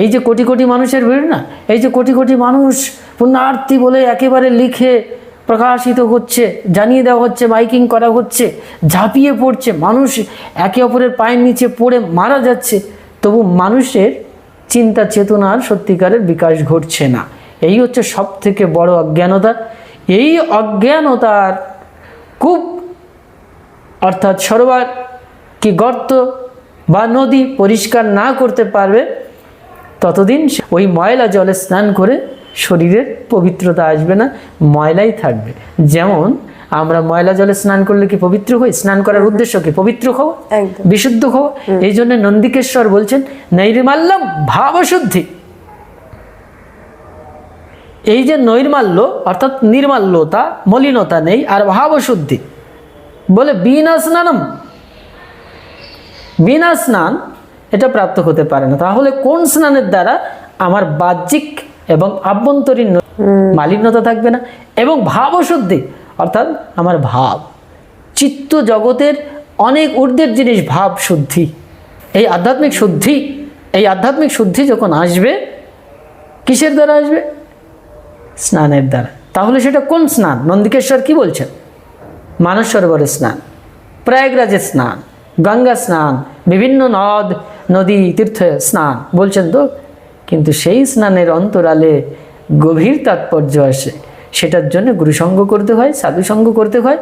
এই যে কোটি কোটি মানুষের ভিড় না, এই যে কোটি কোটি মানুষ পুণ্যার্থী বলে একেবারে লিখে প্রকাশিত হচ্ছে, জানিয়ে দেওয়া হচ্ছে, মাইকিং করা হচ্ছে, ঝাঁপিয়ে পড়ছে, মানুষ একে অপরের পায়ের নিচে পড়ে মারা যাচ্ছে, তবু মানুষের চিন্তা চেতনার সত্যিকারের বিকাশ ঘটছে না। এই হচ্ছে সব থেকে বড় অজ্ঞানতা। এই অজ্ঞানতার কূপ অর্থাৎ সরোবর কি গর্ত বা নদী পরিষ্কার না করতে পারবে, ততদিন ওই ময়লা জলে স্নান করে শরীরের পবিত্রতা আসবে না, ময়লাই থাকবে। যেমন আমরা ময়লা জলে স্নান করলে কি পবিত্র হই? স্নান করার উদ্দেশ্য কি? পবিত্র হওয়া, বিশুদ্ধ হওয়া। এই জন্য নন্দিকেশ্বর বলছেন নৈর্মাল্যম ভাবশুদ্ধি। এই যে নৈর্মাল্য অর্থাৎ নির্মাল্যতা, মলিনতা নেই, আর ভাবশুদ্ধি বলে বিনা স্নানম, বিনা স্নান এটা প্রাপ্ত হতে পারে না। তাহলে কোন স্নানের দ্বারা আমার বাহ্যিক এবং আভ্যন্তরীণ মালিন্যতা থাকবে না এবং ভাবশুদ্ধি অর্থাৎ আমার ভাব, চিত্ত জগতের অনেক ঊর্ধ্বের জিনিস ভাব শুদ্ধি, এই আধ্যাত্মিক শুদ্ধি, এই আধ্যাত্মিক শুদ্ধি যখন আসবে কিসের দ্বারা আসবে? স্নানের দ্বারা। তাহলে সেটা কোন স্নান? নন্দিকেশ্বর কি বলছেন? মানস সরোবরের স্নান, প্রয়াগরাজের স্নান, গঙ্গা স্নান, বিভিন্ন নদ নদী তীর্থ স্নান বলছেন তো, কিন্তু সেই স্নানের অন্তরালে গভীর তাৎপর্য আসে। সেটার জন্য গুরুসঙ্গ করতে হয়, সাধুসঙ্গ করতে হয়।